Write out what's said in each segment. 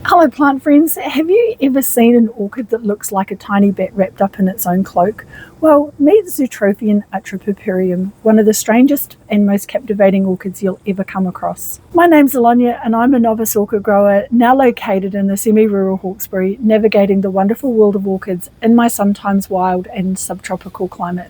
Hello plant friends, have you ever seen an orchid that looks like a tiny bat wrapped up in its own cloak? Well, meet Zootrophion atropurpureum, one of the strangest and most captivating orchids you'll ever come across. My name's Alonia and I'm a novice orchid grower now located in the semi-rural Hawkesbury, navigating the wonderful world of orchids in my sometimes wild and subtropical climate.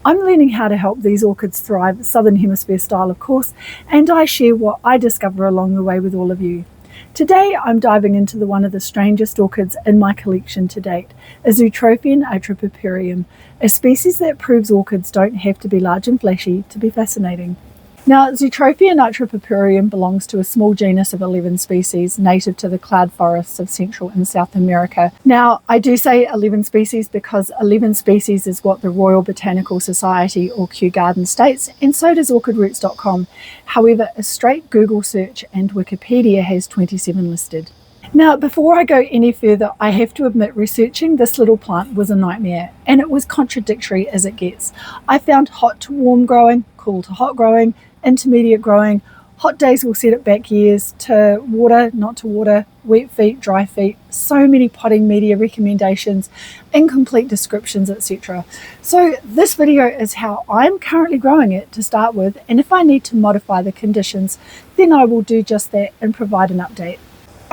I'm learning how to help these orchids thrive, Southern Hemisphere style of course, and I share what I discover along the way with all of you. Today I'm diving into one of the strangest orchids in my collection to date, a Zootrophion atropurpureum, a species that proves orchids don't have to be large and flashy to be fascinating. Now, Zootrophion atropurpureum belongs to a small genus of 11 species native to the cloud forests of Central and South America. Now, I do say 11 species because 11 species is what the Royal Botanical Society or Kew Garden states, and so does orchidroots.com. However, a straight Google search and Wikipedia has 27 listed. Now, before I go any further, I have to admit researching this little plant was a nightmare, and it was contradictory as it gets. I found hot to warm growing, cool to hot growing, intermediate growing, hot days will set it back years, to water, not to water, wet feet, dry feet, so many potting media recommendations, incomplete descriptions, etc. So this video is how I'm currently growing it to start with, and if I need to modify the conditions, then I will do just that and provide an update.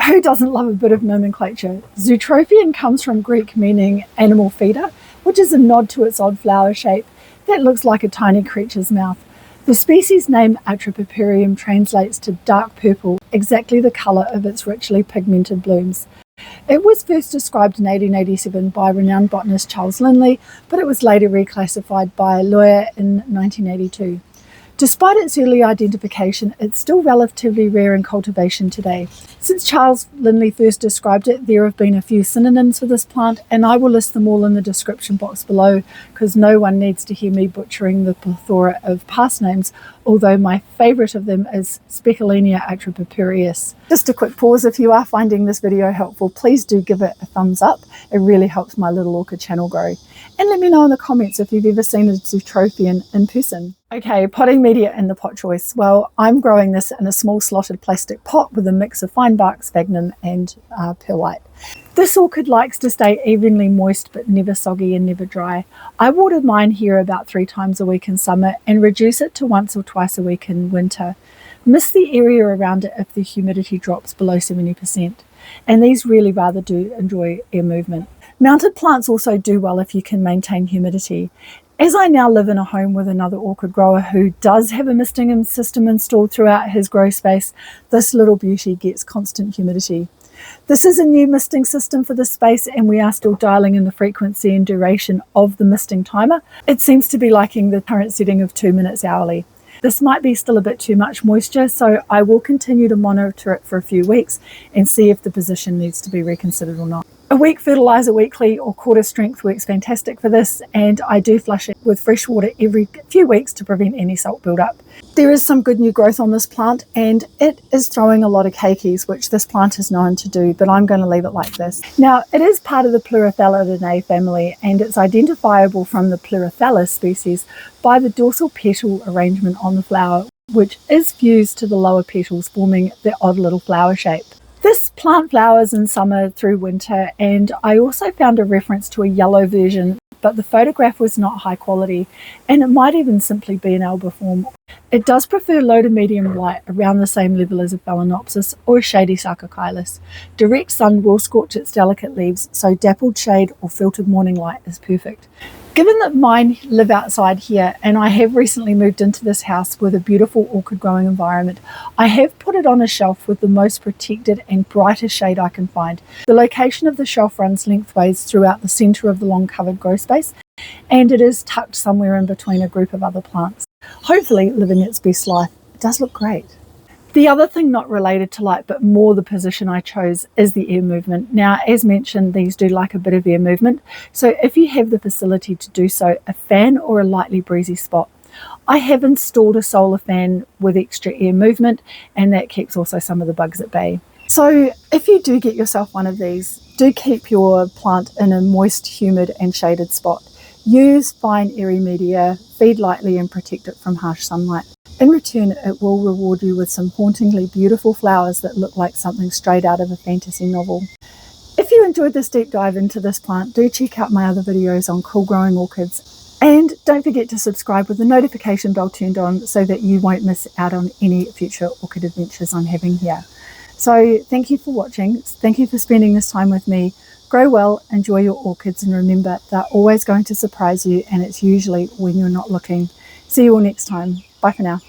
Who doesn't love a bit of nomenclature? Zootrophion comes from Greek meaning animal feeder, which is a nod to its odd flower shape that looks like a tiny creature's mouth. The species name atropurpureum translates to dark purple, exactly the colour of its richly pigmented blooms. It was first described in 1887 by renowned botanist Charles Linley, but it was later reclassified by Loyer in 1982. Despite its early identification, it's still relatively rare in cultivation today. Since Charles Linley first described it, there have been a few synonyms for this plant, and I will list them all in the description box below because no one needs to hear me butchering the plethora of past names, although my favourite of them is Speculaenia atropurpureus. Just a quick pause, if you are finding this video helpful, please do give it a thumbs up. It really helps my little orchid channel grow. And let me know in the comments if you've ever seen a Zootrophion in person. Okay, potting media and the pot choice. Well, I'm growing this in a small slotted plastic pot with a mix of fine bark, sphagnum and perlite. This orchid likes to stay evenly moist but never soggy and never dry. I water mine here about 3 times a week in summer and reduce it to once or twice a week in winter. Mist the area around it if the humidity drops below 70%. And these really rather do enjoy air movement. Mounted plants also do well if you can maintain humidity. As I now live in a home with another orchid grower who does have a misting system installed throughout his grow space, this little beauty gets constant humidity. This is a new misting system for this space, and we are still dialing in the frequency and duration of the misting timer. It seems to be liking the current setting of 2 minutes hourly. This might be still a bit too much moisture, so I will continue to monitor it for a few weeks and see if the position needs to be reconsidered or not. A week fertilizer weekly or quarter strength works fantastic for this, and I do flush it with fresh water every few weeks to prevent any salt buildup. There is some good new growth on this plant, and it is throwing a lot of keikis, which this plant is known to do, but I'm going to leave it like this. Now, it is part of the Pleurothalidae family, and it's identifiable from the Pleurothallis species by the dorsal petal arrangement on the flower, which is fused to the lower petals, forming the odd little flower shape. This plant flowers in summer through winter, and I also found a reference to a yellow version, but the photograph was not high quality, and it might even simply be an albiform. It does prefer low to medium light, around the same level as a Phalaenopsis or a shady Sarcochilus. Direct sun will scorch its delicate leaves, so dappled shade or filtered morning light is perfect. Given that mine live outside here, and I have recently moved into this house with a beautiful orchid growing environment, I have put it on a shelf with the most protected and brightest shade I can find. The location of the shelf runs lengthways throughout the centre of the long covered grow space, and it is tucked somewhere in between a group of other plants. Hopefully living its best life. It does look great. The other thing not related to light, but more the position I chose, is the air movement. Now, as mentioned, these do like a bit of air movement, so if you have the facility to do so, a fan or a lightly breezy spot. I have installed a solar fan with extra air movement, and that keeps also some of the bugs at bay. So if you do get yourself one of these, do keep your plant in a moist, humid and shaded spot. Use fine airy media, feed lightly and protect it from harsh sunlight. In return, it will reward you with some hauntingly beautiful flowers that look like something straight out of a fantasy novel. If you enjoyed this deep dive into this plant, do check out my other videos on cool growing orchids. And don't forget to subscribe with the notification bell turned on so that you won't miss out on any future orchid adventures I'm having here. So thank you for watching. Thank you for spending this time with me. Grow well, enjoy your orchids, and remember, they're always going to surprise you, and it's usually when you're not looking. See you all next time. Bye for now.